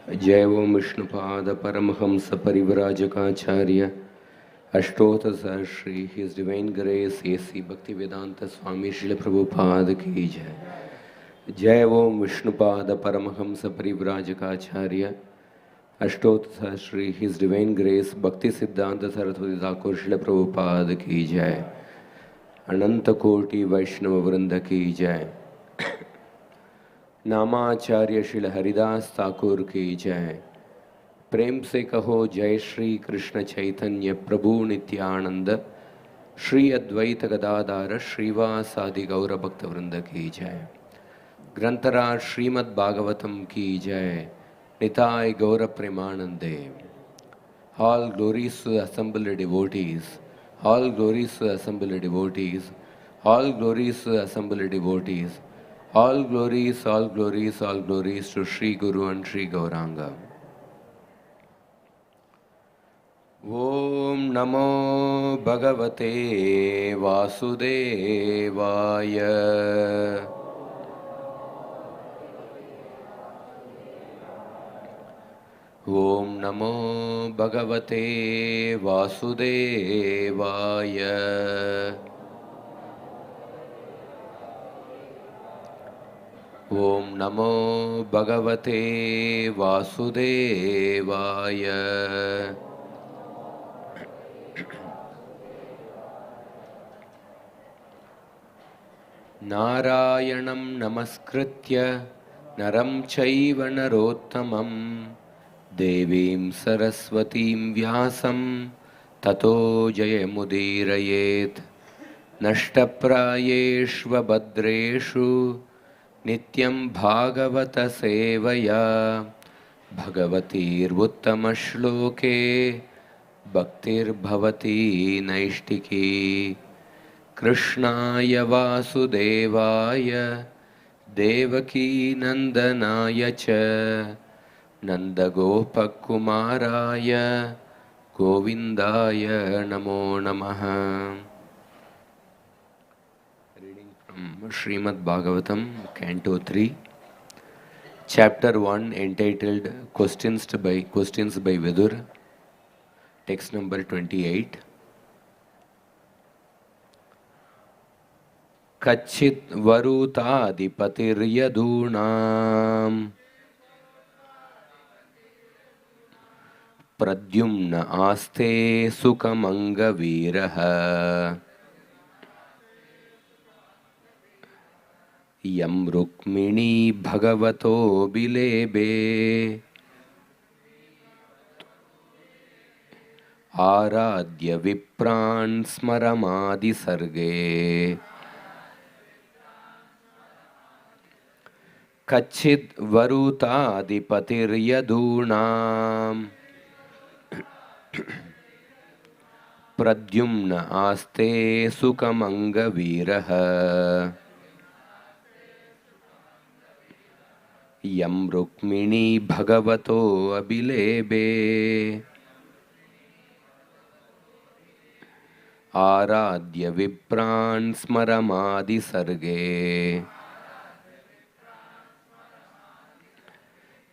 जय Om Vishnupada Paramahamsa Parivrajakacharya Ashtottara Shri his divine grace AC Bhakti Vedanta Swami Srila Prabhupada की जय। जय Om Vishnupada Paramahamsa Parivrajakacharya Ashtottara Shri his divine grace Bhakti Siddhanta Saraswati Thakur Srila Prabhupada की जय। अनंत कोटि वैष्णव वृंद की जय। नामाचार्य श्रील हरिदास ठाकुर की जय। प्रेम से कहो जय श्री कृष्ण चैतन्य प्रभु नित्यानंद श्री अद्वैत गदाधार श्रीवासादि गौर भक्त वृंद की जय। ग्रंथराज श्रीमद् भागवतम की जय। निताय गौर प्रेमानंदे। All glories to the assembled devotees. All glories to the assembled devotees. All glories to the assembled devotees. All glories, all glories, all glories to Sri Guru and Sri Gauranga. Om Namo Bhagavate Vasudevaya. Om Namo Bhagavate Vasudevaya. Om Namo Bhagavate Vasudevaya. Narayanam Namaskritya Naram Chaiva Narottamam Devim Saraswatim Vyasam Tato Jayamudirayet Nashtaprayeshva Badreshu Nityam Bhagavata Sevaya Bhagavatir Uttamashloke Bhaktir Bhavati Naishtiki Krishnaya Vasudevaya Devaki Nandanaya Cha Nandagopakumaraya Govindaya Namo Namaha. Reading from Srimad Bhagavatam, Canto 3, Chapter 1, entitled Questions by Vidura, text number 28. Kachit varutadipatir-yadunam Pradyumna aste sukamanga viraha Yam rukmini bhagavato bilebe Aradhya vipran smaramadi sarge Kachid varuta adipatir yadunam Pradyumna aste sukamanga viraha Yam rukmini bhagavato abilebe Aradhya vipran smaramadi sarge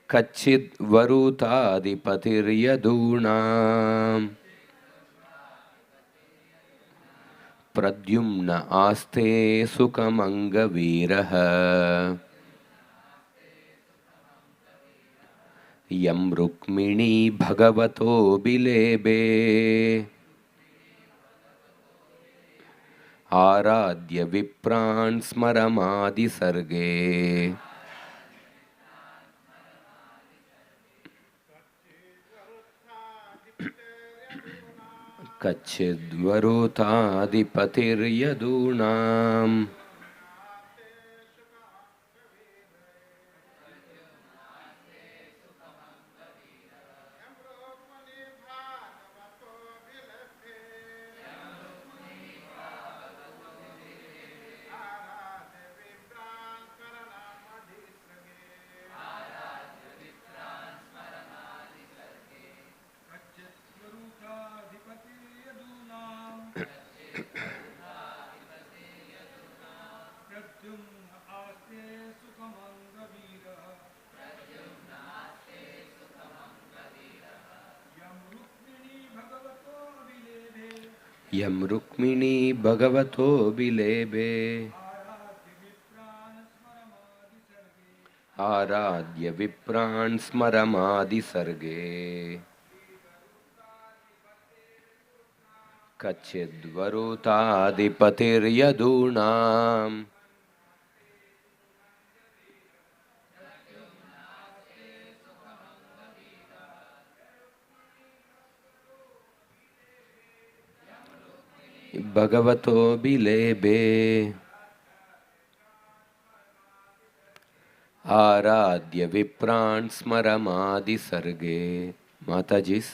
Kachid varuta adipatir yadunam Pradyumna aste sukamanga viraha Yam rukmini bhagavato bilebe Aradhya vipran smaramadi sarge Kachid varuta adipatir yadunam यम रुक्मिणी भगवतो बिलेबे आराध्य विप्रान् स्मरमादि सर्गे कच्चिद्वरुतादिपतिर्यदूनाम् भगवतो बिलेबे आराध्य विप्रान् स्मरमादि सर्गे। माताजी's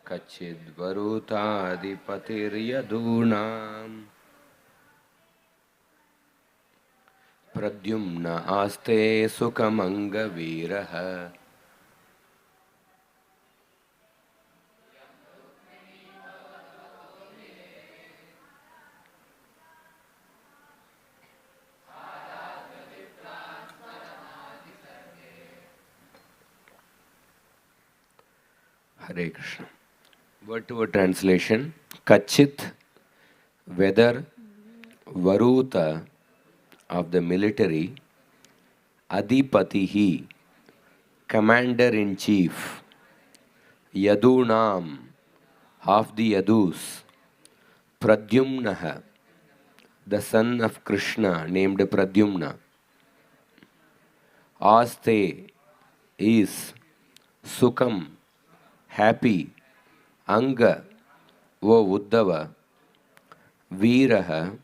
कच्चिद्वरुतादिपतिर्यदूनाम् प्रद्युम्न आस्ते सुखमङ्गवीरः Hare Krishna. Word to word translation. Kachit, whether Varuta of the military, Adipatihi, commander-in-chief, Yadunam, of the Yadus, Pradyumnaha, the son of Krishna named Pradyumna, Aste is Sukham, happy, Anga, O Uddhava, Veeraha,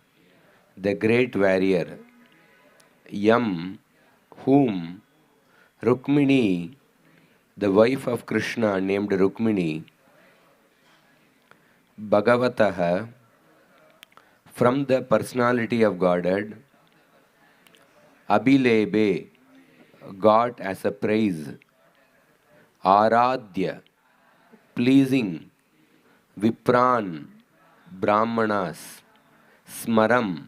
the great warrior, Yam, whom, Rukmini, the wife of Krishna named Rukmini, Bhagavataha, from the personality of Godhead, Abhilebe, got as a praise, Aradhya, pleasing, Vipran, Brahmanas, Smaram,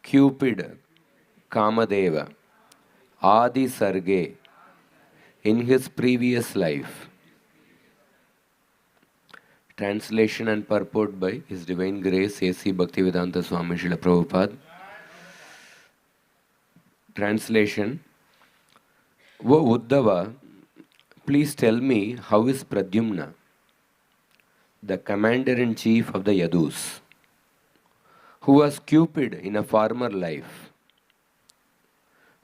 Cupid, Kamadeva, Adi Sarge, in his previous life. Translation and purport by His Divine Grace A.C. Bhaktivedanta Swami Srila Prabhupada. Translation. O Uddhava, please tell me how is Pradyumna, the commander-in-chief of the Yadus, who was Cupid in a former life.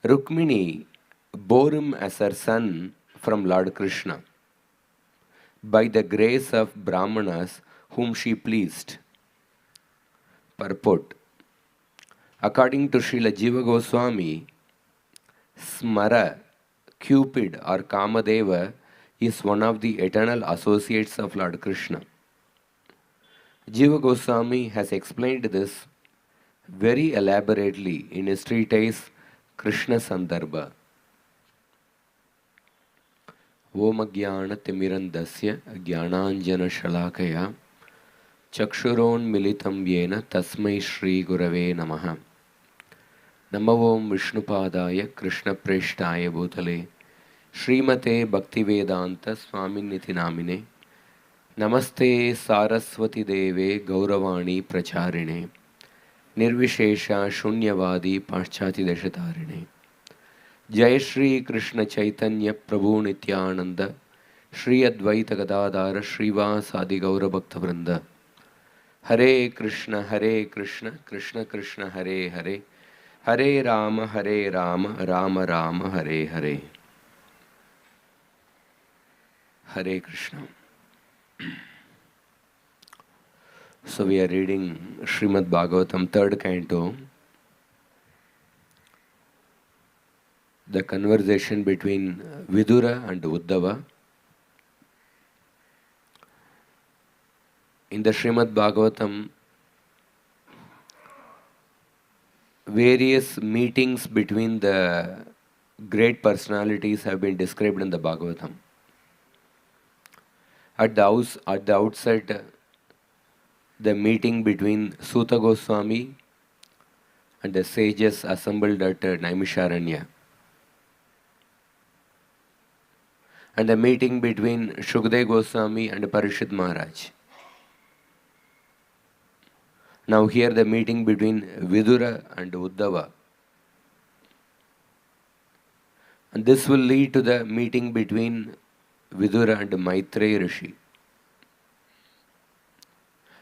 Rukmini bore him as her son from Lord Krishna by the grace of Brahmanas whom she pleased. Purport. According to Srila Jiva Goswami, Smara, Cupid or Kamadeva is one of the eternal associates of Lord Krishna. Jiva Goswami has explained this very elaborately in his treatise Krishna Sandarbha. Om Jnana Timirandasya Jnananjana Shalakaya Chakshuron Militam Yena Tasmai Shri Gurave Namaha. Namo Om Vishnupadaya Krishna Preshtaya Bhutale Srimate Bhaktivedanta Swaminiti Namine Namaste Saraswati Deve Gauravani Pracharine Nirvishesha Shunyavadi Paschati Deshatarine Jai Shri Krishna Chaitanya Prabhu Nityananda Shri Advaita Gadadara Srivasadi Gaura Bhakta Vrinda Hare Krishna Krishna Krishna Hare Hare Hare Rama Rama Rama Hare Hare. Hare Krishna. So we are reading Srimad Bhagavatam, 3rd canto, the conversation between Vidura and Uddhava. In the Srimad Bhagavatam, various meetings between the great personalities have been described in the Bhagavatam. At the outset, the meeting between Suta Goswami and the sages assembled at Naimisharanya. and the meeting between Shukdev Goswami and Parishit Maharaj. Now here the meeting between Vidura and Uddhava. And this will lead to the meeting between Vidura and Maitreya Rishi.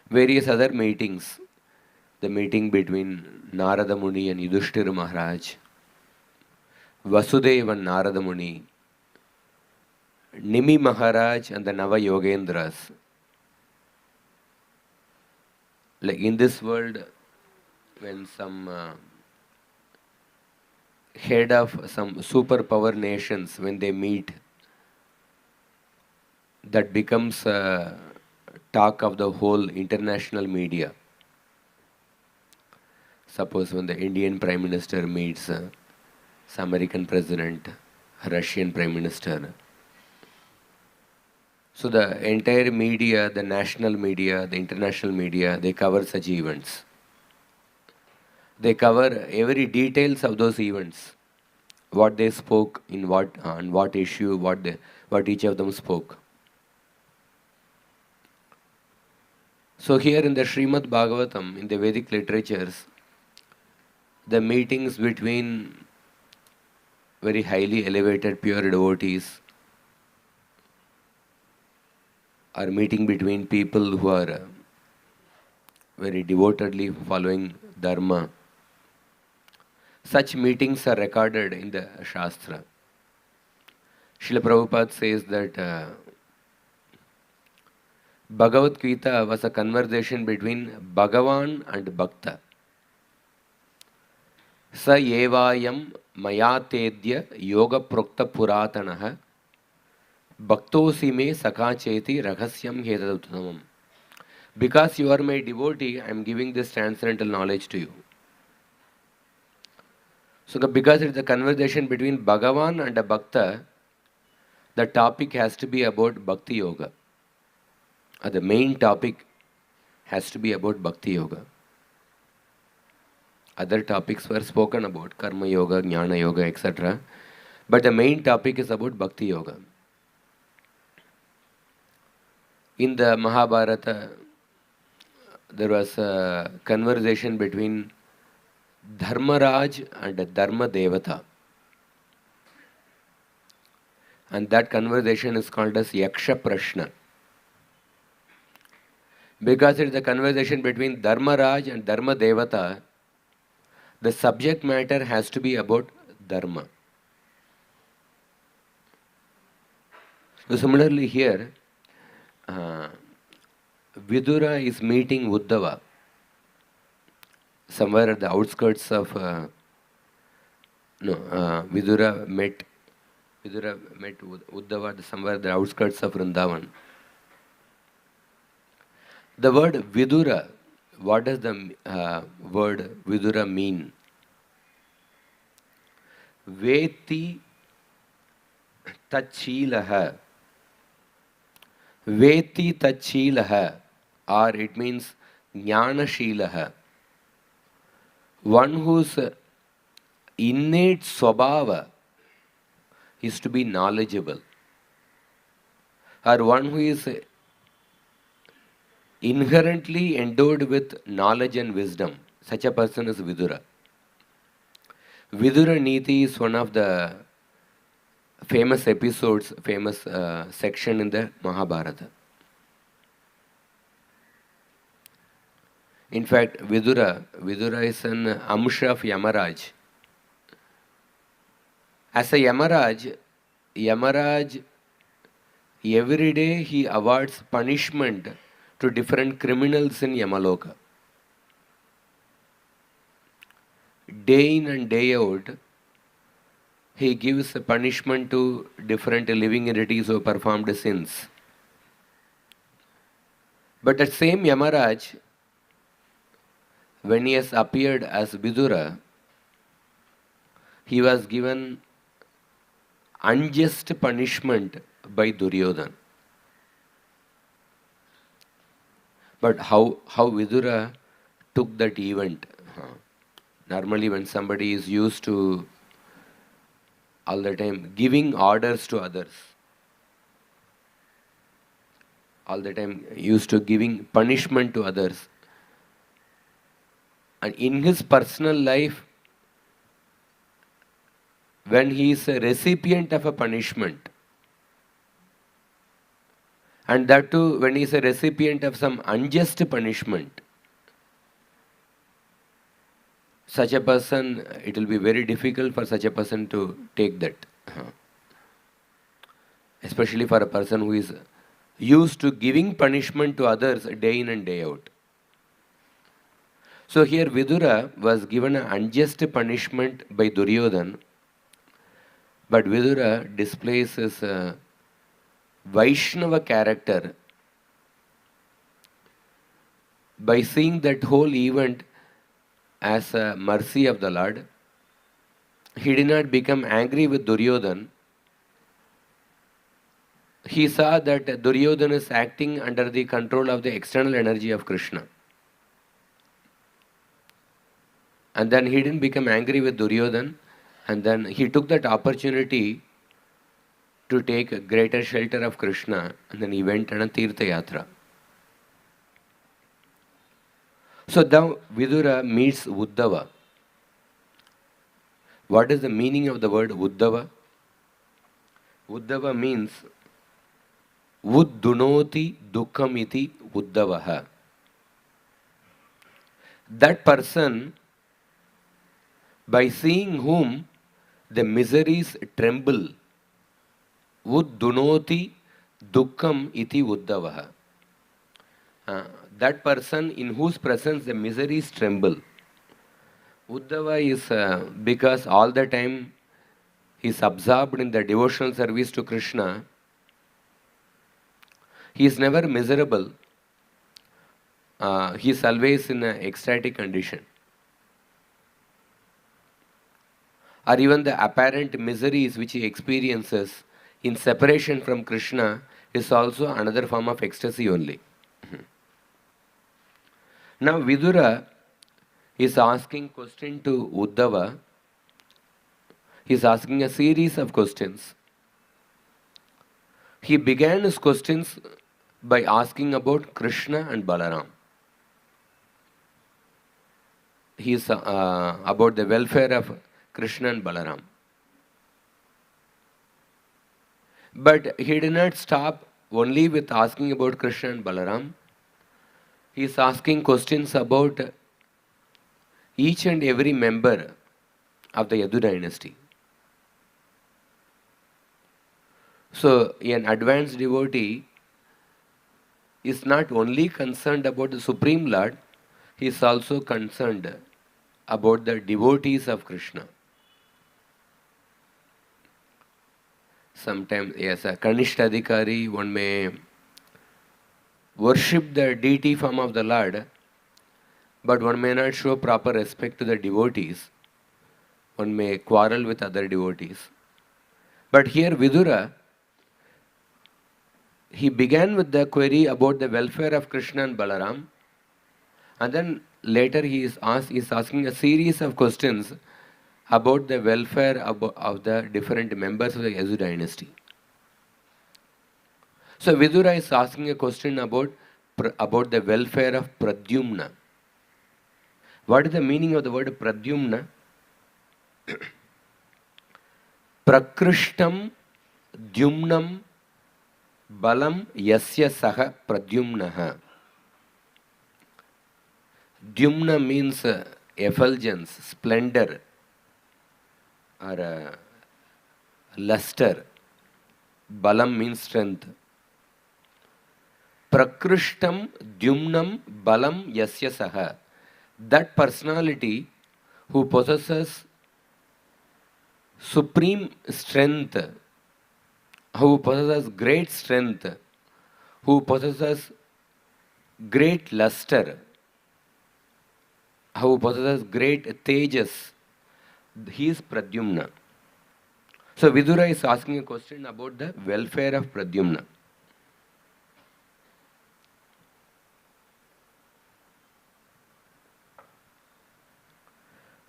Various other meetings. The meeting between Narada Muni and Yudhishthira Maharaj, Vasudeva and Narada Muni, Nimi Maharaj and the Nava Yogendras. Like in this world, when some head of some superpower nations, when they meet, that becomes talk of the whole international media. Suppose when the Indian Prime Minister meets some American President, Russian Prime Minister. So the entire media, the national media, the international media, they cover such events. They cover every details of those events. What they spoke, in what, on what issue, what each of them spoke. So here in the Srimad Bhagavatam, in the Vedic literatures, the meetings between very highly elevated pure devotees or meeting between people who are very devotedly following Dharma. Such meetings are recorded in the Shastra. Srila Prabhupada says that Bhagavad Gita was a conversation between Bhagavan and Bhakta. Sa evayam mayatedya yoga prokta puratanaha bhaktosi me sakacheti rahasyam hedaduttamam. Because you are my devotee, I am giving this transcendental knowledge to you. So because it is a conversation between Bhagavan and a Bhakta, the topic has to be about Bhakti Yoga. The main topic has to be about Bhakti Yoga. Other topics were spoken about, Karma Yoga, Jnana Yoga, etc. But the main topic is about Bhakti Yoga. In the Mahabharata, there was a conversation between Dharmaraj and Dharma Devata. And that conversation is called as Yaksha Prashna. Because it is a conversation between Dharmaraj and Dharma Devata, the subject matter has to be about Dharma. So similarly here, Vidura is meeting Uddhava somewhere at the outskirts of Vidura met Uddhava somewhere at the outskirts of Vrindavan. The word Vidura, what does the word Vidura mean? Veti tachilaha. Veti tachilaha, or it means jnanashilaha. One whose innate swabhava is to be knowledgeable, or one who is inherently endowed with knowledge and wisdom. Such a person is Vidura. Vidura Niti is one of the famous episodes, famous section in the Mahabharata. In fact, Vidura is an Amsha of Yamaraj. As a Yamaraj every day he awards punishment to different criminals in Yamaloka. Day in and day out, he gives a punishment to different living entities who performed sins. But that same Yamaraj, when he has appeared as Vidura, he was given unjust punishment by Duryodhana. But how Vidura took that event? Normally when somebody is used to all the time giving orders to others, all the time used to giving punishment to others. And in his personal life, when he is a recipient of a punishment, and that too when he is a recipient of some unjust punishment, such a person, it will be very difficult for such a person to take that. Especially for a person who is used to giving punishment to others day in and day out. So here Vidura was given an unjust punishment by Duryodhana, but Vidura displays his Vaishnava character by seeing that whole event as a mercy of the Lord. He did not become angry with Duryodhana. He saw that Duryodhana is acting under the control of the external energy of Krishna. And then he didn't become angry with Duryodhana, and then he took that opportunity to take a greater shelter of Krishna, and then he went on a Tirtha Yatra. So now Vidura meets Uddhava. What is the meaning of the word Uddhava? Uddhava means Uddunoti Dukhamiti Uddhavaha. That person by seeing whom the miseries tremble. Uddunoti Dukkam iti Uddhavaha. That person in whose presence the miseries tremble. Uddhava is because all the time he is absorbed in the devotional service to Krishna. He is never miserable. He is always in an ecstatic condition. Or even the apparent miseries which he experiences in separation from Krishna is also another form of ecstasy only. Now Vidura is asking question to Uddhava. He is asking a series of questions. He began his questions by asking about Krishna and Balaram. He is about the welfare of Krishna and Balaram. But he did not stop only with asking about Krishna and Balaram. He is asking questions about each and every member of the Yadu dynasty. So an advanced devotee is not only concerned about the Supreme Lord, he is also concerned about the devotees of Krishna. Sometimes, as a Kanishta Adhikari, one may worship the deity form of the Lord, but one may not show proper respect to the devotees. One may quarrel with other devotees. But here Vidura, he began with the query about the welfare of Krishna and Balaram, and then later he is asking a series of questions about the welfare of the different members of the Yadu dynasty. So Vidura is asking a question about the welfare of Pradyumna. What is the meaning of the word Pradyumna? Prakrishtam Dyumnam Balam Yasya Saha Pradyumnaha. Dyumna means effulgence, splendor, or luster. Balam means strength. Prakrishtam Dyumnam Balam Yasya Saha. That personality who possesses supreme strength, who possesses great strength, who possesses great luster, who possesses great tejas, he is Pradyumna. So Vidura is asking a question about the welfare of Pradyumna.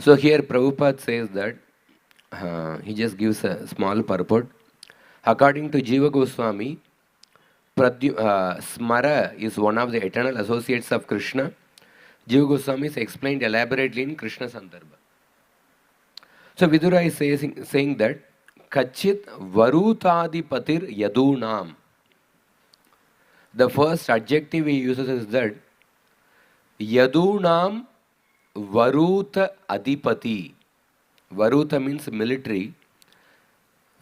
So here Prabhupada says that, he just gives a small purport. According to Jiva Goswami, Smara is one of the eternal associates of Krishna. Jiva Goswami is explained elaborately in Krishna Sandarbha. So Vidura is saying that Kachit Varutadipatir Yadunam. The first adjective he uses is that Yadunam Varuta Adipati. Varuta means military.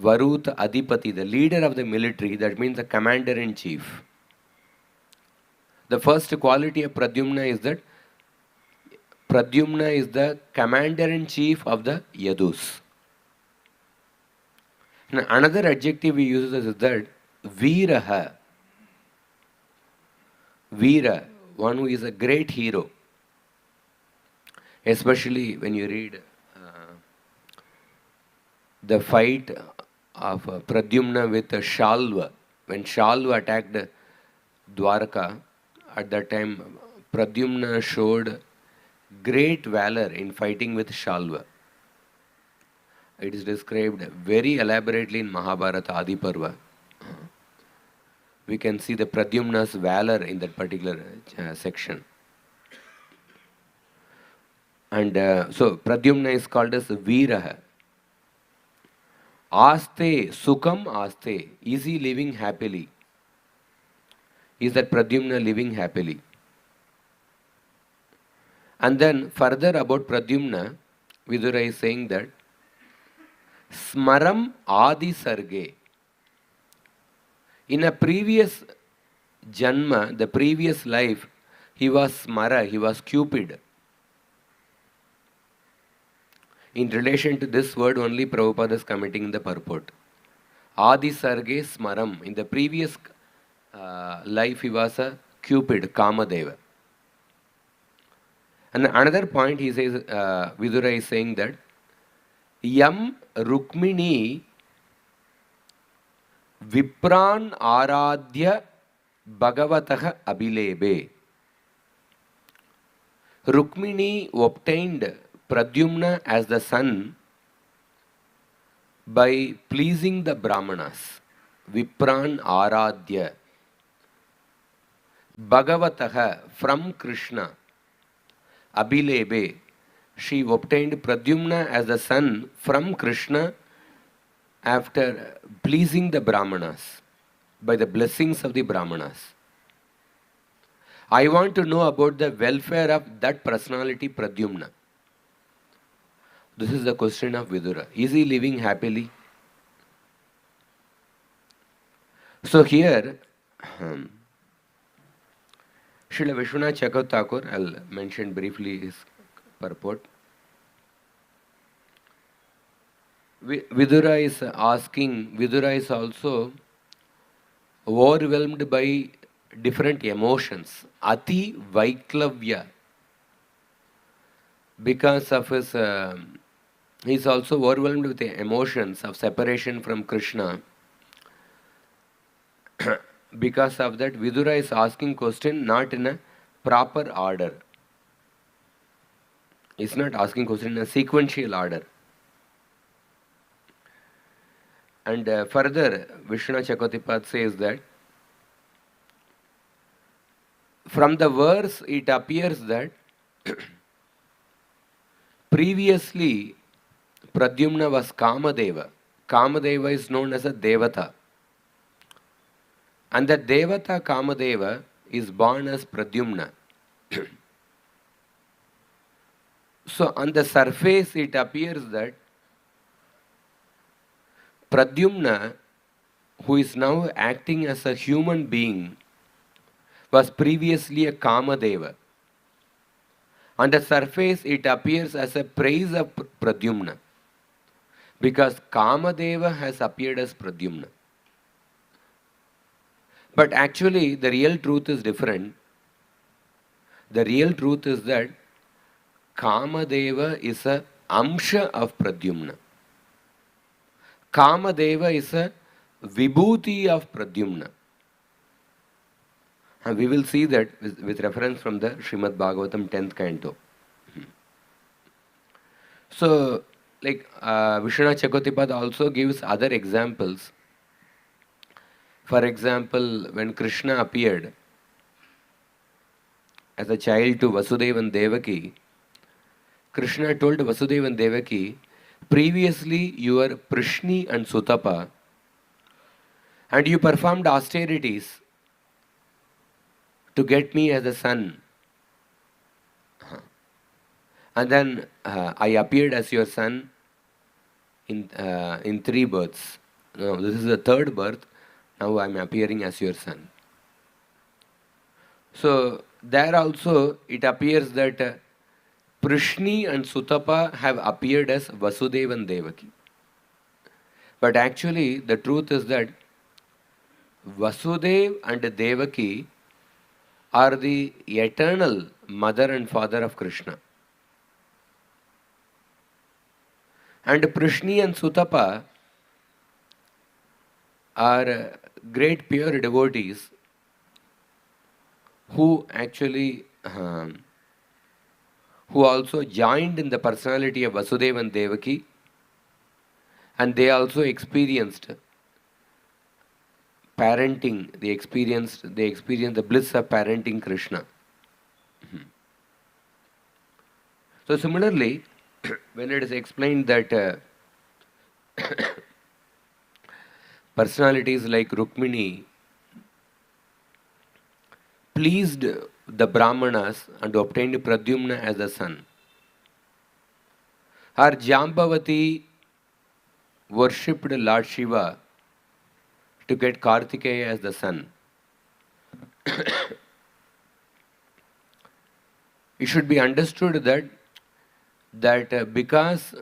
Varuta Adipati, the leader of the military, that means the commander-in-chief. The first quality of Pradyumna is that Pradyumna is the commander-in-chief of the Yadus. Now, another adjective he uses is that Veeraha. Veera, one who is a great hero. Especially when you read the fight of Pradyumna with Shalva. When Shalva attacked Dwarka, at that time Pradyumna showed great valor in fighting with Shalva. It is described very elaborately in Mahabharata Adi Parva. We can see the Pradyumna's valor in that particular section. And so Pradyumna is called as Veeraha. Aste, Sukham Aste, is he living happily? Is that Pradyumna living happily? And then further about Pradyumna, Vidura is saying that Smaram Adi Sarge. In a previous Janma, the previous life, he was Smara, he was Cupid. In relation to this word only Prabhupada is commenting in the purport. Adi Sarge Smaram. In the previous life he was a Cupid, Kamadeva. And another point he says, Vidura is saying that Yam Rukmini Vipran Aradhya Bhagavataha Abhilebe. Rukmini obtained Pradyumna as the son by pleasing the Brahmanas. Vipran Aradhya. Bhagavataha, from Krishna. Abhilebe. She obtained Pradyumna as the son from Krishna after pleasing the Brahmanas, by the blessings of the Brahmanas. I want to know about the welfare of that personality Pradyumna. This is the question of Vidura. Is he living happily? So here, Srila Vishwanath Chakravarti Thakur, I'll mention briefly his purport. Vidura is asking, Vidura is also overwhelmed by different emotions. Ati Vaiklavya. Because of his, he is also overwhelmed with the emotions of separation from Krishna. Because of that, Vidura is asking question not in a proper order. He is not asking question in a sequential order. And further, Vishwanath Chakravarti says that from the verse it appears that previously Pradyumna was Kamadeva. Kamadeva is known as a Devata. And the Devata Kamadeva is born as Pradyumna. So on the surface it appears that Pradyumna, who is now acting as a human being, was previously a Kamadeva. On the surface it appears as a praise of Pradyumna, because Kamadeva has appeared as Pradyumna. But actually the real truth is different. The real truth is that Kamadeva is a Amsha of Pradyumna. Kamadeva is a Vibhuti of Pradyumna. And we will see that with reference from the Srimad Bhagavatam 10th canto. So, like Vishwanath Chakravarti also gives other examples. For example, when Krishna appeared as a child to Vasudeva and Devaki, Krishna told Vasudeva and Devaki, previously you were Prishni and Sutapa, and you performed austerities to get me as a son. And then I appeared as your son in three births. Now, this is the third birth. Now I am appearing as your son. So, there also it appears that Prishni and Sutapa have appeared as Vasudeva and Devaki. But actually, the truth is that Vasudeva and Devaki are the eternal mother and father of Krishna. And Prishni and Sutapa are great pure devotees who actually who also joined in the personality of Vasudeva and Devaki, and they also experienced parenting. They experienced the bliss of parenting Krishna. So similarly, when it is explained that personalities like Rukmini pleased the Brahmanas and obtained Pradyumna as a son, or Jambavati worshipped Lord Shiva to get Kartikeya as the son. It should be understood that because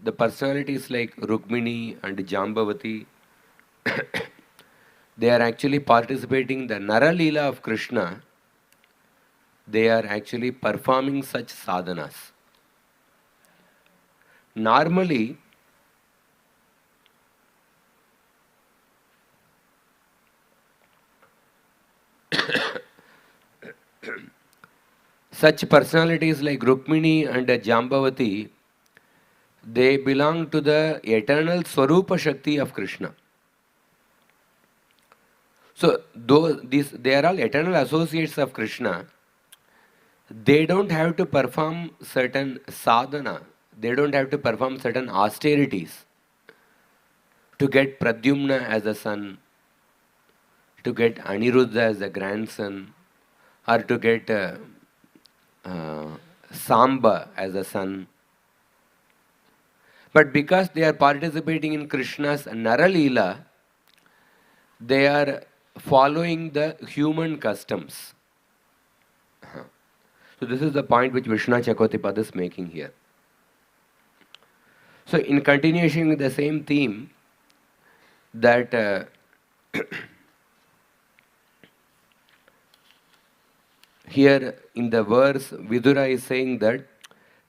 the personalities like Rukmini and Jambavati they are actually participating in the Nara Leela of Krishna, they are actually performing such sadhanas. Normally, such personalities like Rukmini and Jambavati, they belong to the eternal Swarupa Shakti of Krishna. So, they are all eternal associates of Krishna. They don't have to perform certain sadhana, they don't have to perform certain austerities to get Pradyumna as a son, to get Aniruddha as a grandson, or to get Samba as a son. But because they are participating in Krishna's Nara Leela, they are following the human customs. So this is the point which Vishnu Chakravarti is making here. So in continuation with the same theme, that here in the verse, Vidura is saying that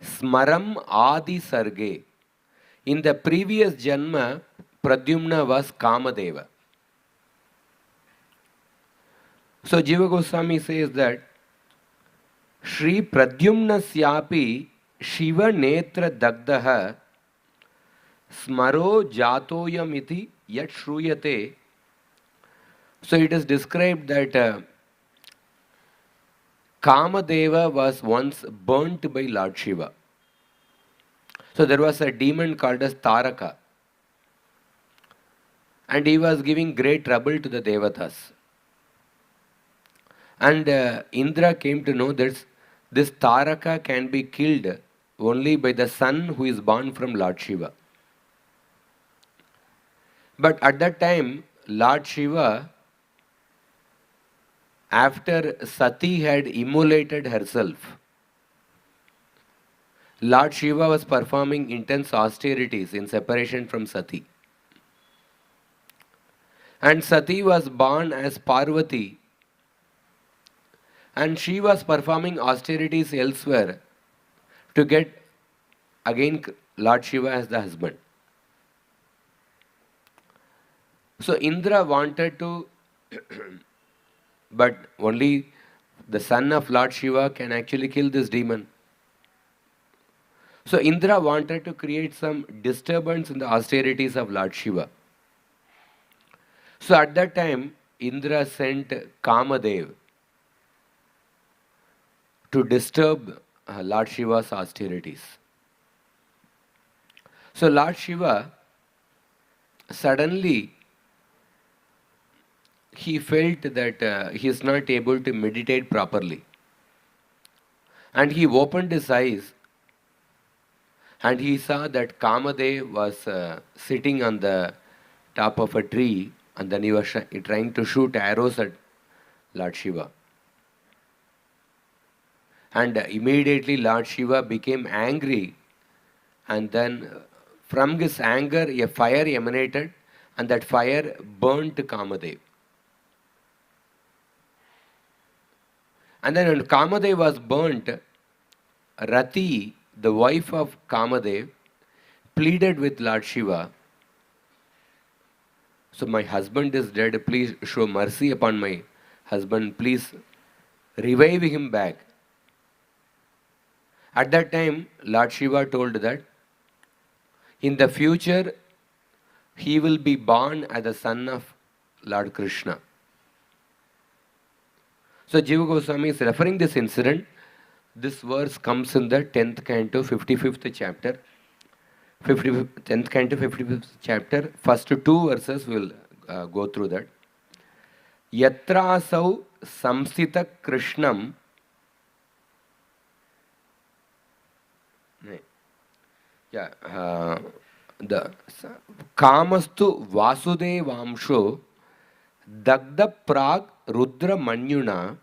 Smaram Adi Sarge. In the previous Janma, Pradyumna was Kamadeva. So Jiva Goswami says that Shri Pradyumna Syapi Shiva Netra Dagdaha Smaro Jatoyamiti Yat Shruyate. So it is described that Kamadeva was once burnt by Lord Shiva. So there was a demon called as Taraka, and he was giving great trouble to the Devatas. And Indra came to know that this Taraka can be killed only by the son who is born from Lord Shiva. But at that time, Lord Shiva, after Sati had immolated herself, Lord Shiva was performing intense austerities in separation from Sati. And Sati was born as Parvati, and she was performing austerities elsewhere to get again Lord Shiva as the husband. So Indra wanted to, but only the son of Lord Shiva can actually kill this demon. So Indra wanted to create some disturbance in the austerities of Lord Shiva. So at that time, Indra sent Kamadeva to disturb Lord Shiva's austerities. So Lord Shiva suddenly he felt that he is not able to meditate properly. And he opened his eyes and he saw that Kamadeva was sitting on the top of a tree, and then he was trying to shoot arrows at Lord Shiva. And immediately Lord Shiva became angry, and then from his anger a fire emanated, and that fire burnt Kamadeva. And then when Kamadeva was burnt, Rati, the wife of Kamadeva, pleaded with Lord Shiva, "So my husband is dead, please show mercy upon my husband, please revive him back." At that time, Lord Shiva told that in the future he will be born as the son of Lord Krishna. So Jiva Goswami is referring this incident. This verse comes in the 10th canto, 55th chapter. 10th canto, 55th chapter. First two verses will go through that. Yatrasau samsita krishnam. The Kamastu Vasudevamsho Dagda Prag Rudra Manyuna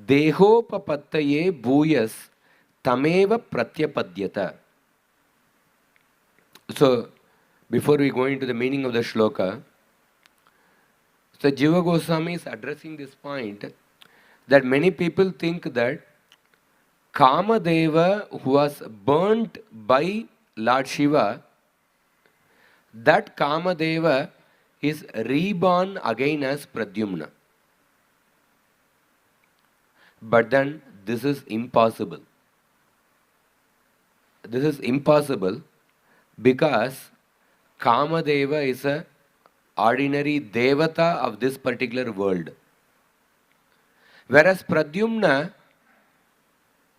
Dehopapattaye Bhuyas Tameva Pratyapadyata. So, before we go into the meaning of the shloka, so Jiva Goswami is addressing this point that many people think that Kamadeva, who was burnt by Lord Shiva, that Kamadeva is reborn again as Pradyumna. But then this is impossible. This is impossible because Kamadeva is an ordinary devata of this particular world. Whereas Pradyumna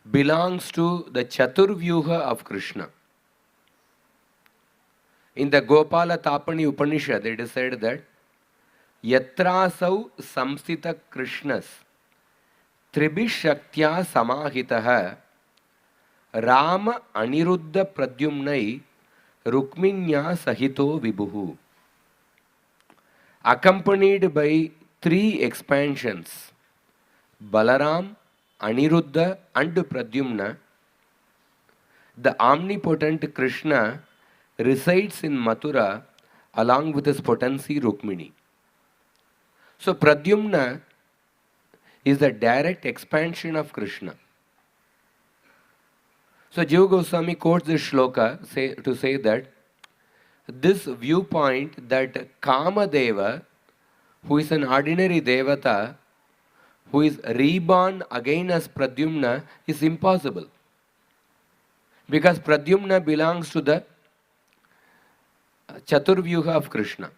belongs to the Chaturvyuha of Krishna. In the Gopala Tapani Upanishad, it is said that Yatrasau samsita Krishnas Tribhishaktya samahitaha Rama aniruddha pradyumnai Rukminya sahito vibhuhu. Accompanied by three expansions, Balaram, Aniruddha and Pradyumna, the omnipotent Krishna resides in Mathura along with his potency Rukmini. So Pradyumna is the direct expansion of Krishna. So Jiva Goswami quotes this shloka to say that this viewpoint that Kamadeva, who is an ordinary devata, who is reborn again as Pradyumna, is impossible. Because Pradyumna belongs to the Chaturvyuha of Krishna.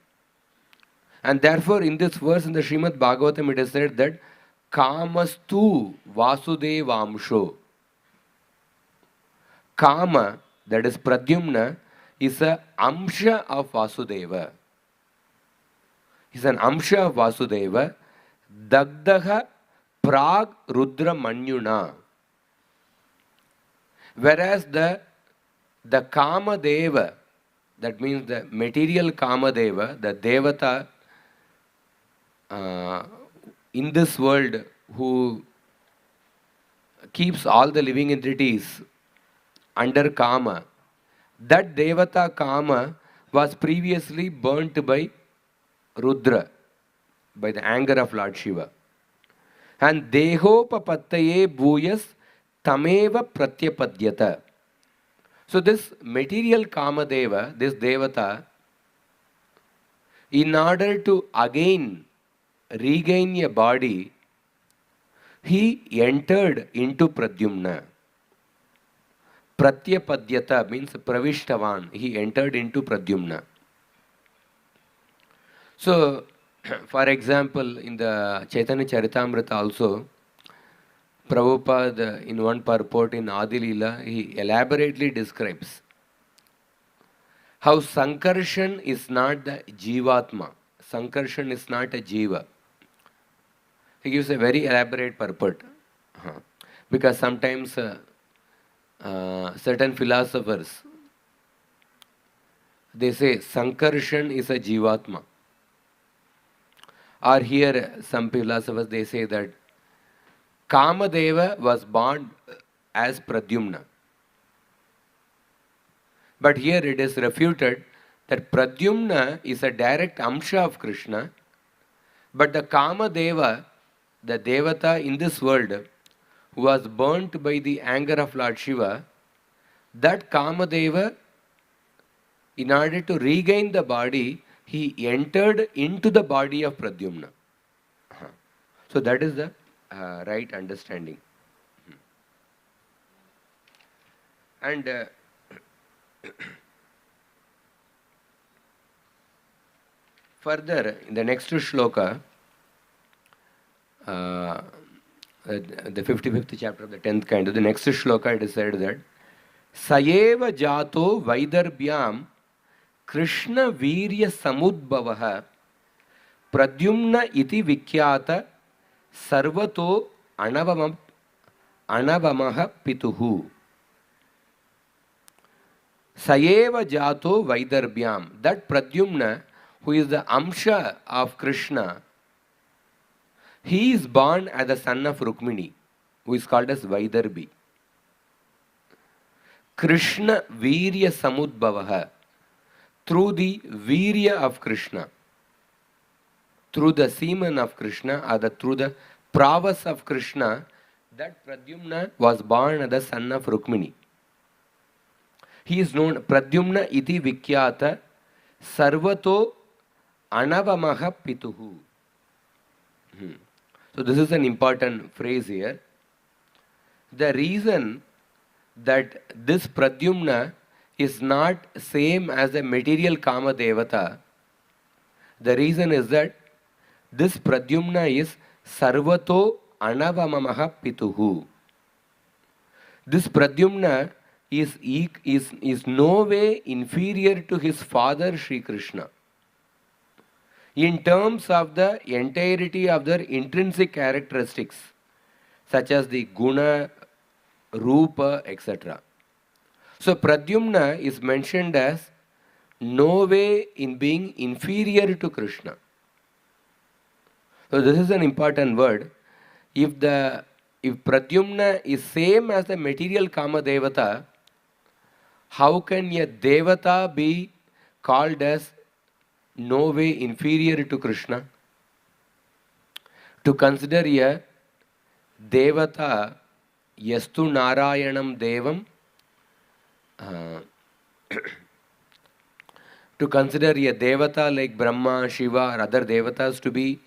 And therefore in this verse in the Srimad Bhagavatam it is said that Kamastu Vasudevamsho. Kama, that is Pradyumna, is an Amsha of Vasudeva. Is an Amsha of Vasudeva. Dagdaha Prag Rudra Manyuna. Whereas the Kamadeva, that means the material Kamadeva, the Devata in this world who keeps all the living entities under Kama, that Devata Kama was previously burnt by Rudra, by the anger of Lord Shiva. And Dehopapattaye Bhuyas Tameva Pratyapadyata. So this material Kamadeva, this Devata, in order to again regain a body, he entered into Pradyumna. Pratyapadyata means Pravishtavan. He entered into Pradyumna. So For example, in the Chaitanya Charitamrita also, Prabhupada, in one purport in Adi Leela, he elaborately describes how Sankarshan is not the Jivatma. Sankarshan is not a Jiva. He gives a very elaborate purport. Because sometimes certain philosophers, they say Sankarshan is a Jivatma. Or here some philosophers, they say that Kamadeva was born as Pradyumna. But here it is refuted that Pradyumna is a direct Amsha of Krishna, but the Kamadeva, the Devata in this world, who was burnt by the anger of Lord Shiva, that Kamadeva, in order to regain the body, he entered into the body of Pradyumna. So that is the right understanding. And further, in the next shloka, the 55th chapter of the 10th canto, the next shloka, it is said that Sayeva Jato Vaidarbhyam Krishna Virya Samudbhavaha Pradyumna iti Vikyata Sarvato Anavamaha Pituhu. Sayeva Jato Vaidarbhyam. That Pradyumna, who is the Amsha of Krishna, he is born as the son of Rukmini, who is called as Vaidarbhi. Krishna Virya Samudbhavaha. Through the Virya of Krishna, through the semen of Krishna, or through the prowess of Krishna, that Pradyumna was born as the son of Rukmini. He is known Pradyumna iti Vikyata Sarvato Anavamaha Pituhu. So this is an important phrase here. The reason that this Pradyumna is not same as the material Kama Devata, the reason is that this Pradyumna is Sarvato Anavamaha Pituhu. This Pradyumna is no way inferior to his father Sri Krishna in terms of the entirety of their intrinsic characteristics, such as the Guna, Rupa, etc. So Pradyumna is mentioned as no way in being inferior to Krishna. So this is an important word. If Pradyumna is same as the material Kama Devata, how can a Devata be called as no way inferior to Krishna? To consider a Devata, Yastu Narayanam Devam, to consider a Devata like Brahma, Shiva or other Devatas to be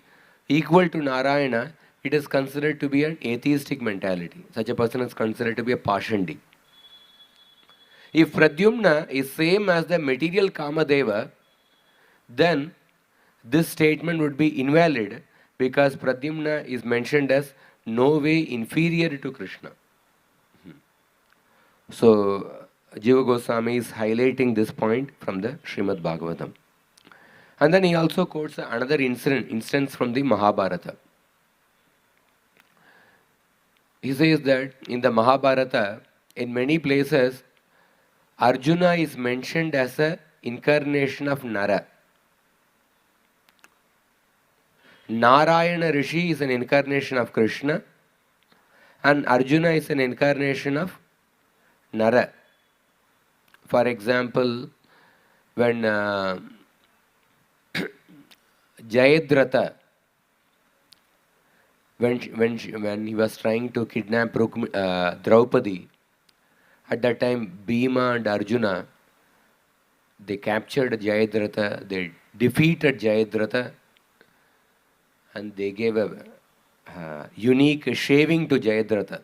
equal to Narayana, it is considered to be an atheistic mentality. Such a person is considered to be a Pashandi. If Pradyumna is same as the material Kamadeva, then this statement would be invalid because Pradyumna is mentioned as no way inferior to Krishna. So Jiva Goswami is highlighting this point from the Srimad Bhagavatam. And then he also quotes another instance from the Mahabharata. He says that in the Mahabharata, in many places, Arjuna is mentioned as an incarnation of Nara. Narayana Rishi is an incarnation of Krishna, and Arjuna is an incarnation of Nara. For example, when Jayadratha, when he was trying to kidnap Draupadi, at that time Bhima and Arjuna, they captured Jayadratha, they defeated Jayadratha, and they gave a unique shaving to Jayadratha.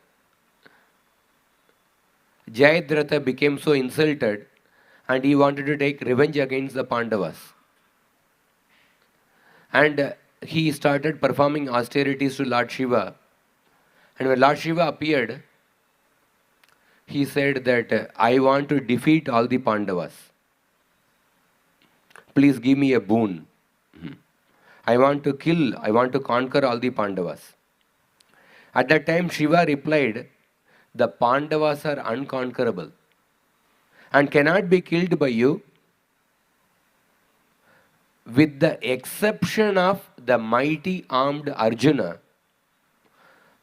Jayadratha became so insulted and he wanted to take revenge against the Pandavas. And he started performing austerities to Lord Shiva. And when Lord Shiva appeared, he said that I want to defeat all the Pandavas. Please give me a boon. I want to conquer all the Pandavas. At that time, Shiva replied, the Pandavas are unconquerable and cannot be killed by you, with the exception of the mighty armed Arjuna.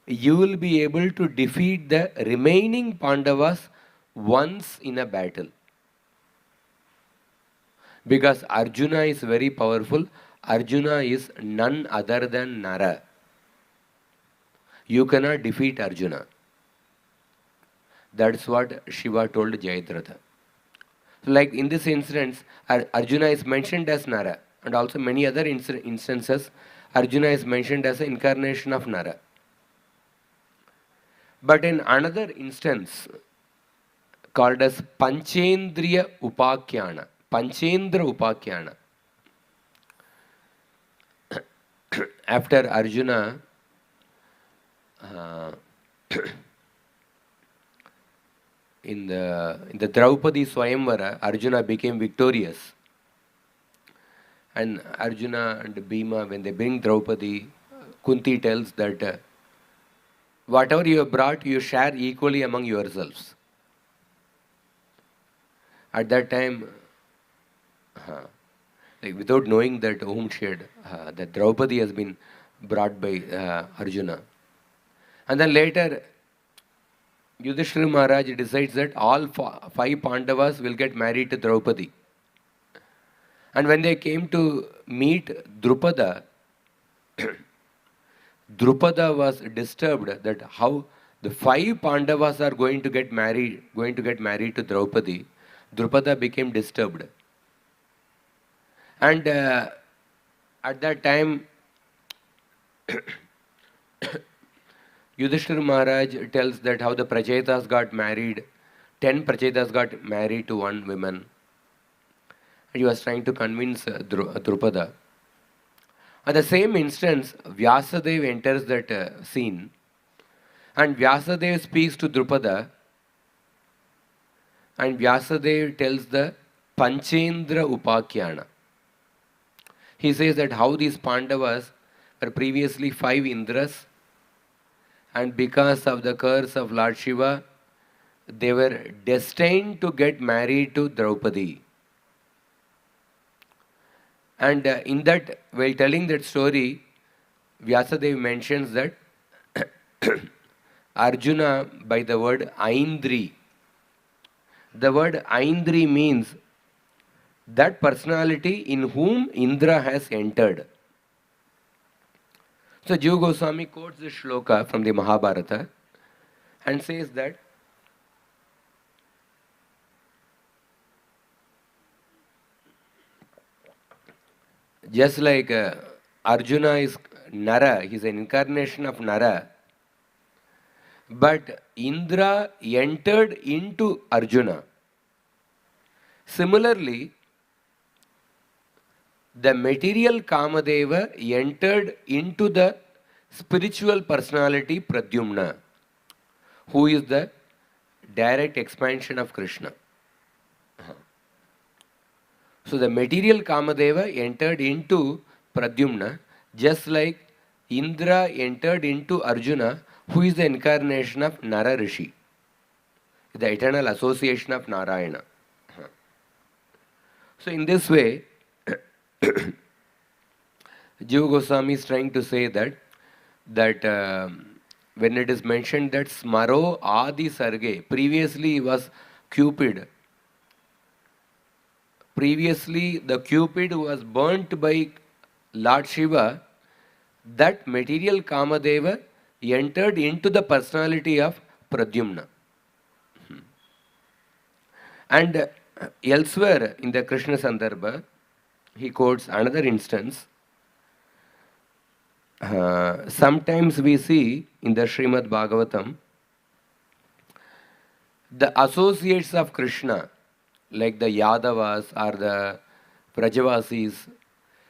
You will be able to defeat the remaining Pandavas once in a battle. Because Arjuna is very powerful. Arjuna is none other than Nara. You cannot defeat Arjuna. That's what Shiva told Jayadratha. So like in this instance, Arjuna is mentioned as Nara. And also many other instances, Arjuna is mentioned as an incarnation of Nara. But in another instance, called as Panchendriya Upakyana, Panchendra Upakyana, after Arjuna in the Draupadi Swayamvara, Arjuna became victorious. And Arjuna and Bhima, when they bring Draupadi, Kunti tells that whatever you have brought, you share equally among yourselves. At that time, like without knowing that whom shared, that Draupadi has been brought by Arjuna. And then later, Yudhishthira Maharaj decides that all five Pandavas will get married to Draupadi. And when they came to meet Drupada, Drupada was disturbed that how the five Pandavas are going to get married to Draupadi. Drupada became disturbed. And at that time, Yudhishthira Maharaj tells that how the Prachetas got married, 10 Prachetas got married to one woman. He was trying to convince Drupada. At the same instance, Vyasadeva enters that scene, and Vyasadeva speaks to Drupada, and Vyasadeva tells the Panchendra Upakyana. He says that how these Pandavas were previously 5 Indras, and because of the curse of Lord Shiva, they were destined to get married to Draupadi. And in that, while telling that story, Vyasadeva mentions that Arjuna by the word Aindri. The word Aindri means that personality in whom Indra has entered. So Jiva Goswami quotes this shloka from the Mahabharata and says that just like Arjuna is Nara, he is an incarnation of Nara, but Indra entered into Arjuna. Similarly, the material Kamadeva entered into the spiritual personality Pradyumna, who is the direct expansion of Krishna. So the material Kamadeva entered into Pradyumna, just like Indra entered into Arjuna, who is the incarnation of Nara Rishi, the eternal association of Narayana. So in this way, Jiva Goswami is trying to say that when it is mentioned that Smaro Adi Sarge, previously he was Cupid. Previously the Cupid was burnt by Lord Shiva, that material Kamadeva entered into the personality of Pradyumna. And elsewhere in the Krishna Sandarbha, he quotes another instance. Sometimes we see in the Srimad Bhagavatam, the associates of Krishna, like the Yadavas or the Brajavasis,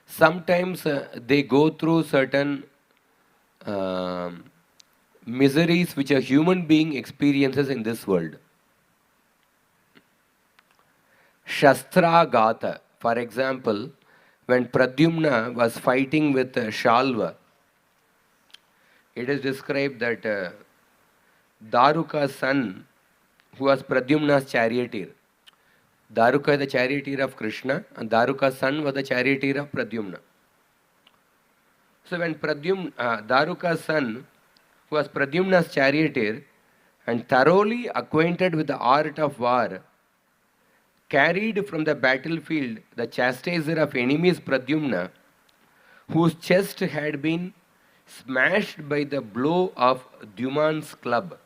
sometimes they go through certain miseries which a human being experiences in this world. Shastra Gata, for example, when Pradyumna was fighting with Shalva, it is described that Daruka's son, who was Pradyumna's charioteer, Daruka is the charioteer of Krishna, and Daruka's son was the charioteer of Pradyumna. So when Daruka's son, who was Pradyumna's charioteer and thoroughly acquainted with the art of war, carried from the battlefield the chastiser of enemies Pradyumna, whose chest had been smashed by the blow of Dyuman's club.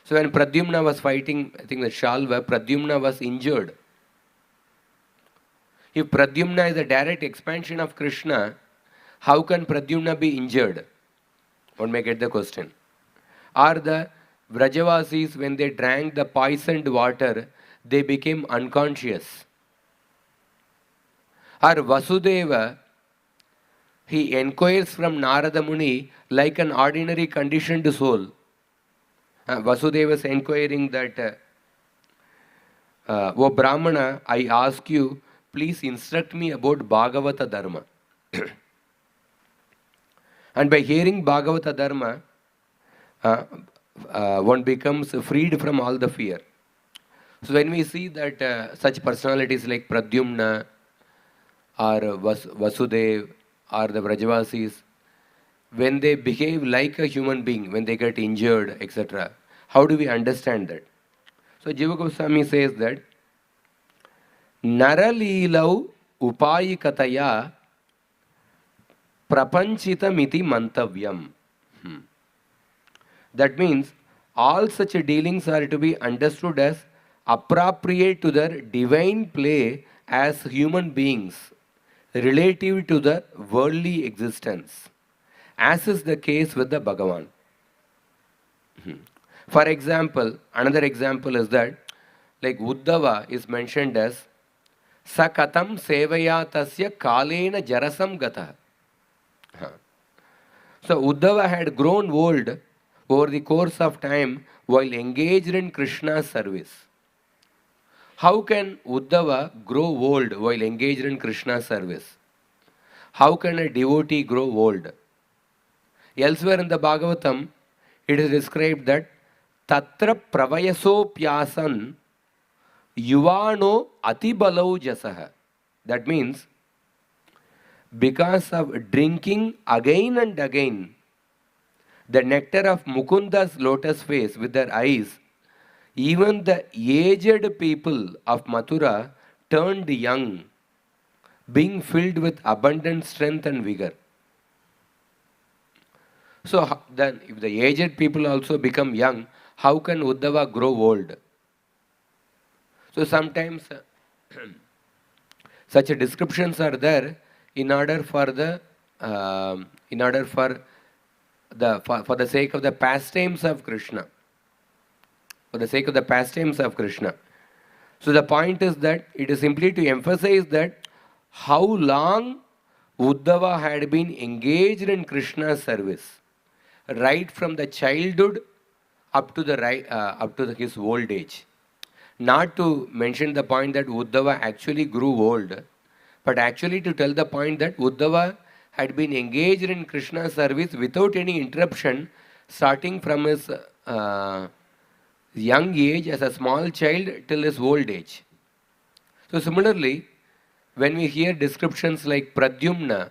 So when Pradyumna was fighting, I think the Shalva, Pradyumna was injured. If Pradyumna is a direct expansion of Krishna, how can Pradyumna be injured? One may get the question. Or the Vrajavasis, when they drank the poisoned water, they became unconscious. Or Vasudeva, he inquires from Narada Muni like an ordinary conditioned soul. Vasudeva is inquiring that, O Brahmana, I ask you, please instruct me about Bhagavata Dharma. And by hearing Bhagavata Dharma, one becomes freed from all the fear. So when we see that such personalities like Pradyumna or Vasudeva or the Vrajavasis, when they behave like a human being, when they get injured, etc., how do we understand that? So Jiva Goswami says that Naralilau upayikataya prapanchitamiti mantavyam. That means all such dealings are to be understood as appropriate to their divine play as human beings relative to the worldly existence, as is the case with the Bhagavan. For example, another example is that, like Uddhava is mentioned as Sakatam sevaya tasya kalena jarasam gata. So Uddhava had grown old over the course of time while engaged in Krishna's service. How can Uddhava grow old while engaged in Krishna's service? How can a devotee grow old? Elsewhere in the Bhagavatam, it is described that Tatra pravayaso pyasan yuvano atibalau jasaha. That means, because of drinking again and again the nectar of Mukunda's lotus face with their eyes, even the aged people of Mathura turned young, being filled with abundant strength and vigor. So then, if the aged people also become young, how can Uddhava grow old? So sometimes such descriptions are there in order for the for the sake of the pastimes of Krishna. For the sake of the pastimes of Krishna. So the point is that it is simply to emphasize that how long Uddhava had been engaged in Krishna's service, right from the childhood up to his old age. Not to mention the point that Uddhava actually grew old, but actually to tell the point that Uddhava had been engaged in Krishna's service without any interruption, starting from his young age as a small child till his old age. So similarly, when we hear descriptions like Pradyumna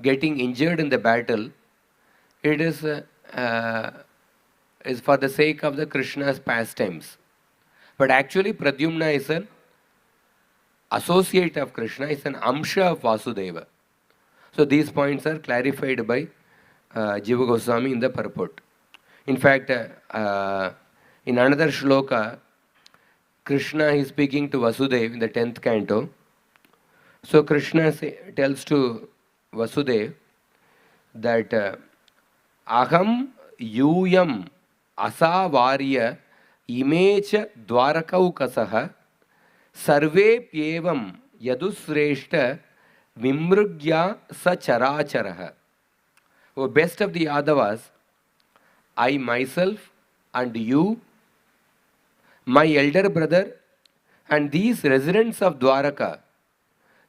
getting injured in the battle, it is for the sake of the Krishna's pastimes. But actually Pradyumna is an associate of Krishna, is an amsha of Vasudeva. So these points are clarified by Jiva Goswami in the purport. In fact, in another shloka, Krishna is speaking to Vasudeva in the 10th canto. So Krishna tells to Vasudeva that Aham yuyam asavarya imecha dwarakaukasah sarve pyevam Yadusreshta Vimrugya Sacharacharaha. Oh, best of the Yadavas, I myself and you, my elder brother, and these residents of Dwaraka,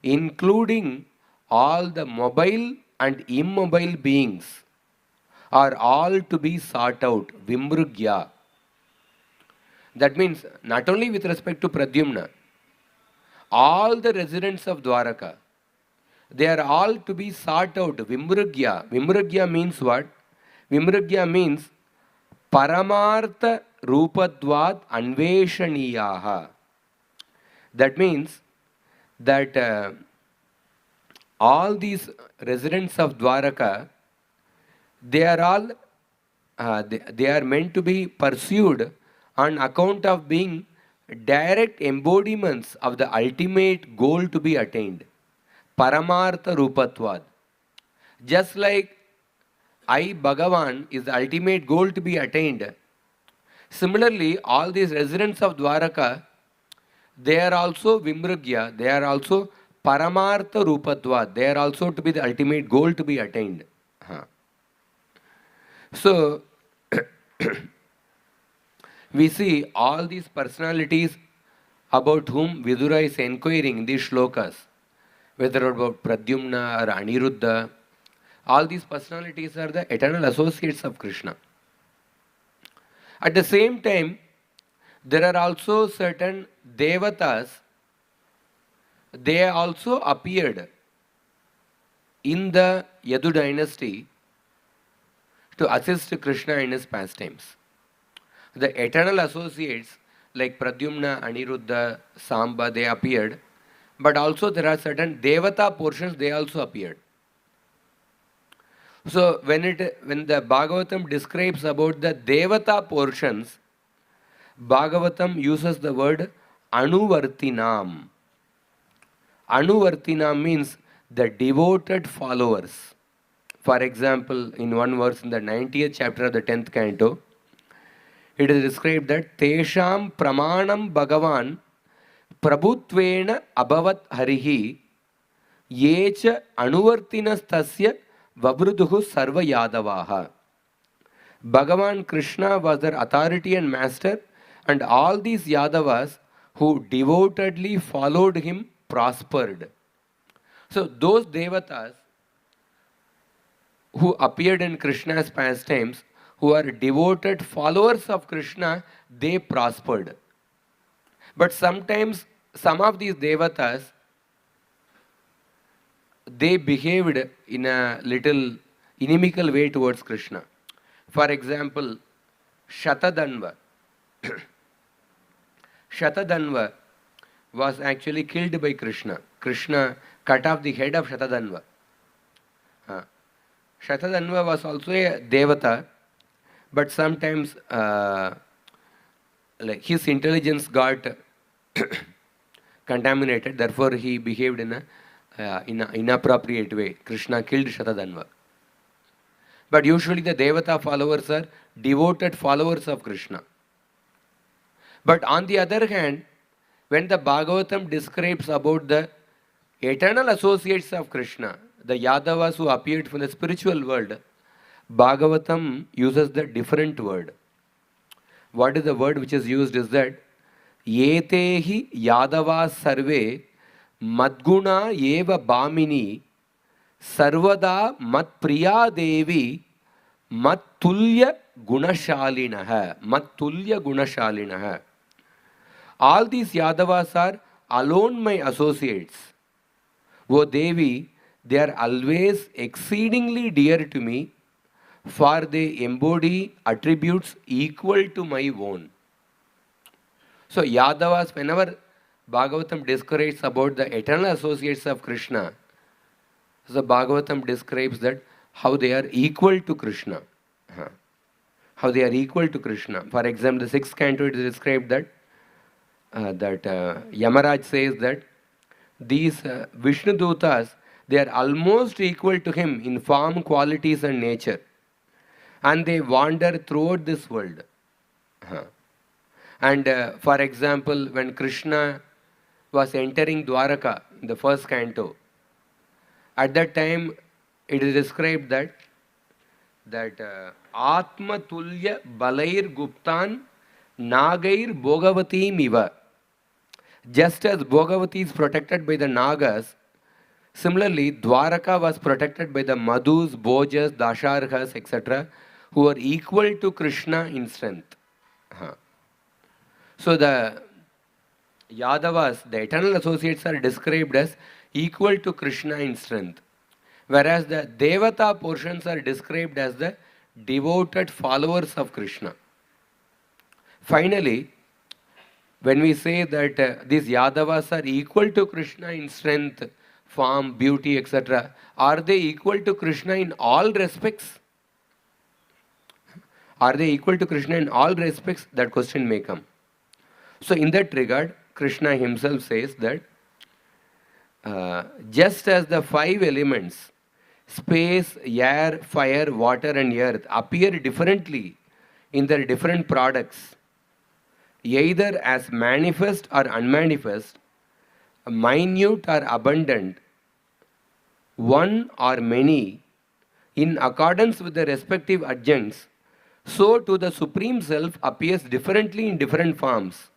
including all the mobile and immobile beings, are all to be sought out. Vimrugya. That means not only with respect to Pradyumna, all the residents of Dwaraka, they are all to be sought out. Vimrugya. Vimrugya means what? Vimrugya means Paramartha Rupadvat Anveshaniyaha. That means that all these residents of Dwaraka, they are all they are meant to be pursued on account of being direct embodiments of the ultimate goal to be attained. Paramartha Rupatvad. Just like I, Bhagavan, is the ultimate goal to be attained. Similarly, all these residents of Dwaraka, they are also Vimrugya, they are also Paramartha Rupatvad, they are also to be the ultimate goal to be attained. So, we see all these personalities about whom Vidura is inquiring in these shlokas, whether about Pradyumna or Aniruddha, all these personalities are the eternal associates of Krishna. At the same time, there are also certain devatas, they also appeared in the Yadu dynasty to assist Krishna in his pastimes. The eternal associates like Pradyumna, Aniruddha, Samba, they appeared, but also there are certain devata portions, they also appeared. So when the Bhagavatam describes about the devata portions, Bhagavatam uses the word Anuvartinam. Anuvartinam means the devoted followers. For example, in one verse in the 90th chapter of the 10th canto, it is described that Tesham Pramanam Bhagavan Prabhutvena Abhavat Harihi Yecha Anuvartinas Tasya Vabruduhu Sarva Yadavaha. Bhagavan Krishna was their authority and master, and all these Yadavas who devotedly followed him prospered. So those devatas who appeared in Krishna's pastimes, who are devoted followers of Krishna, they prospered. But sometimes some of these devatas, they behaved in a little inimical way towards Krishna. For example, Shatadanva. Shatadanva was actually killed by Krishna. Krishna cut off the head of Shatadanva. Shatadanva was also a devata, but sometimes like his intelligence got contaminated, therefore he behaved in an inappropriate way. Krishna killed Shatadanva. But usually the devata followers are devoted followers of Krishna. But on the other hand, when the Bhagavatam describes about the eternal associates of Krishna, the Yadavas who appeared from the spiritual world, Bhagavatam uses the different word. What is the word which is used is that Yetehi Yadava Sarve Madguna Eva Bhamini Sarvada Mat Priya Devi Matulya Gunashalinaha. Matulya Gunashalinaha. All these Yadavas are alone my associates. O Devi, they are always exceedingly dear to me, for they embody attributes equal to my own. So Yadavas, whenever Bhagavatam describes about the eternal associates of Krishna, so Bhagavatam describes that how they are equal to Krishna. How they are equal to Krishna. For example, the 6th canto it is described that Yamaraj says that these Vishnu Dutas, they are almost equal to him in form, qualities and nature. And they wander throughout this world. And for example, when Krishna was entering Dwaraka in the first canto, at that time it is described that Atma Tulya Balair Guptan Nagair Bhogavati Miva. Just as Bhogavati is protected by the Nagas, similarly Dwaraka was protected by the Madhus, Bhojas, Dasharhas, etc., who are equal to Krishna in strength. So the Yadavas, the eternal associates, are described as equal to Krishna in strength, whereas the Devata portions are described as the devoted followers of Krishna. Finally, when we say that these Yadavas are equal to Krishna in strength, form, beauty, etc., are they equal to Krishna in all respects? Are they equal to Krishna in all respects? That question may come. So in that regard, Krishna himself says that just as the five elements, space, air, fire, water and earth, appear differently in their different products, either as manifest or unmanifest, minute or abundant, one or many, in accordance with the respective adjuncts, so to the Supreme Self appears differently in different forms,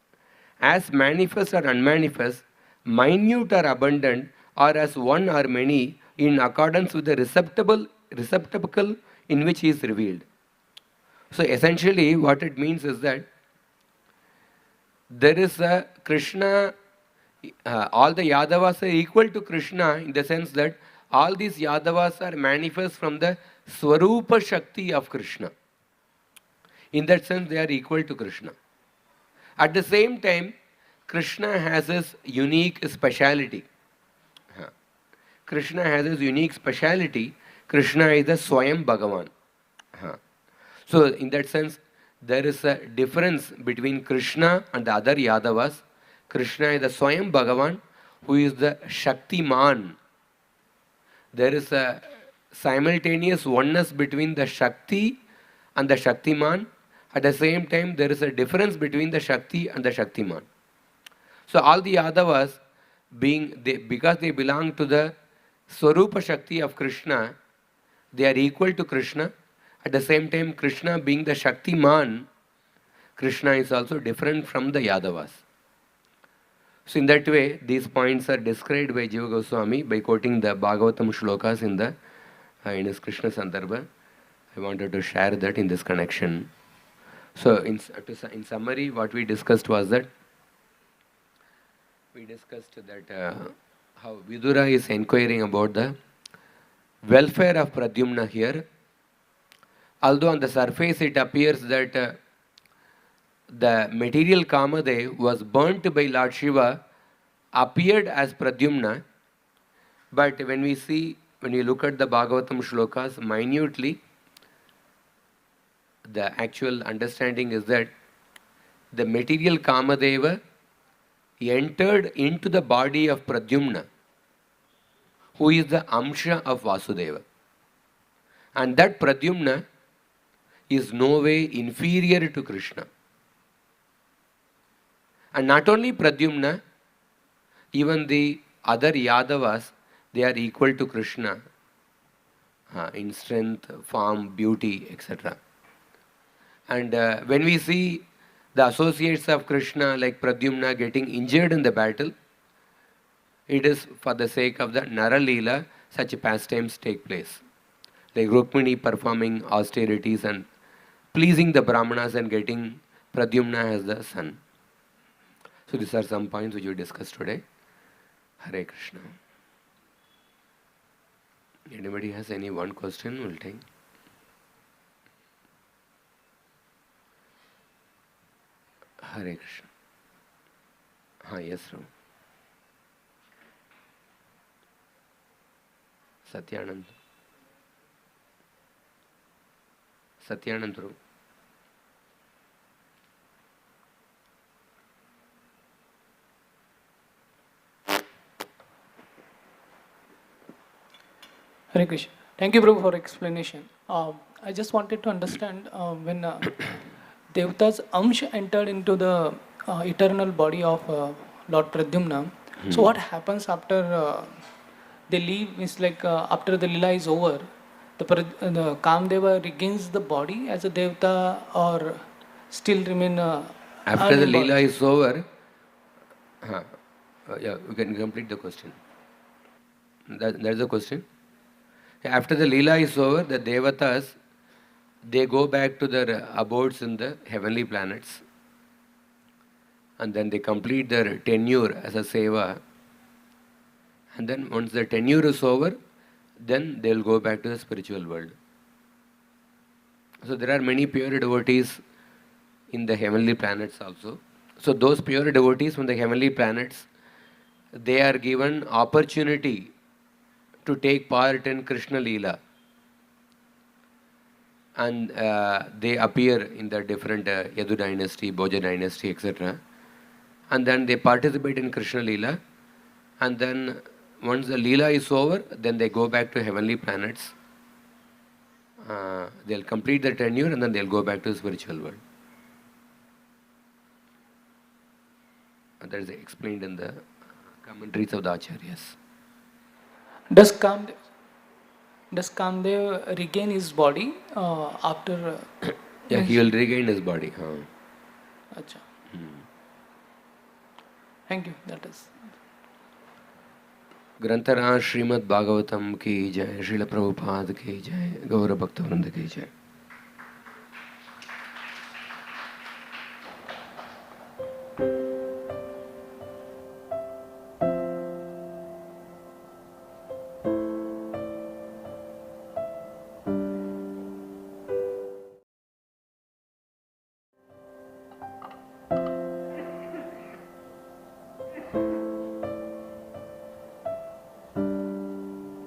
as manifest or unmanifest, minute or abundant, or as one or many, in accordance with the receptacle in which he is revealed. So essentially what it means is that there is a Krishna, all the Yadavas are equal to Krishna in the sense that all these Yadavas are manifest from the Swarupa Shakti of Krishna. In that sense, they are equal to Krishna. At the same time, Krishna has his unique speciality. Krishna has his unique speciality. Krishna is the Swayam Bhagavan. So, in that sense, there is a difference between Krishna and the other Yadavas. Krishna is the Swayam Bhagavan, who is the Shaktiman. There is a simultaneous oneness between the Shakti and the Shaktiman. At the same time, there is a difference between the Shakti and the Shaktiman. So all the Yadavas, because they belong to the Swarupa Shakti of Krishna, they are equal to Krishna. At the same time, Krishna being the Shaktiman, Krishna is also different from the Yadavas. So in that way, these points are described by Jiva Goswami by quoting the Bhagavatam shlokas in his Krishna Sandarbha. I wanted to share that in this connection. So in summary, what we discussed was that how Vidura is inquiring about the welfare of Pradyumna here. Although on the surface it appears that the material Kamadeva was burnt by Lord Shiva, appeared as Pradyumna, but when you look at the Bhagavatam shlokas minutely, the actual understanding is that the material Kamadeva entered into the body of Pradyumna, who is the Amsha of Vasudeva. And that Pradyumna is no way inferior to Krishna. And not only Pradyumna, even the other Yadavas, they are equal to Krishna in strength, form, beauty, etc. And when we see the associates of Krishna like Pradyumna getting injured in the battle, it is for the sake of the Nara Leela such pastimes take place. Like Rukmini performing austerities and pleasing the Brahmanas and getting Pradyumna as the son. So these are some points which we discussed today. Hare Krishna. Anybody has any one question? We'll take. Hare Krishna. Yes, Ram. Satyanand. Satyanand Prabhu. Hare Krishna. Thank you, Prabhu, for explanation. I just wanted to understand when Devata's Amsh entered into the eternal body of Lord Pradyumna, So what happens after they leave? Is like after the lila is over, the Kamadeva regains the body as a devata, or still remain After the unembodied? Leela is over, yeah, you can complete the question. That's the question. After the Leela is over, the Devatas, they go back to their abodes in the heavenly planets. And then they complete their tenure as a seva. And then once the tenure is over, then they'll go back to the spiritual world. So there are many pure devotees in the heavenly planets also. So those pure devotees from the heavenly planets, they are given opportunity to take part in Krishna Leela. And they appear in the different Yadu dynasty, Bhoja dynasty, etc. And then they participate in Krishna Leela. And then once the Leela is over, then they go back to heavenly planets. They'll complete their tenure and then they'll go back to the spiritual world. And that is explained in the commentaries of the Acharyas. Does Kamdev regain his body after? Yeah, he will regain his body. Acha. Thank you. That is. ग्रंथराज Shrimad Bhagavatam की जय, श्रील प्रभुपाद की जय, गौर भक्त वृंद की जय.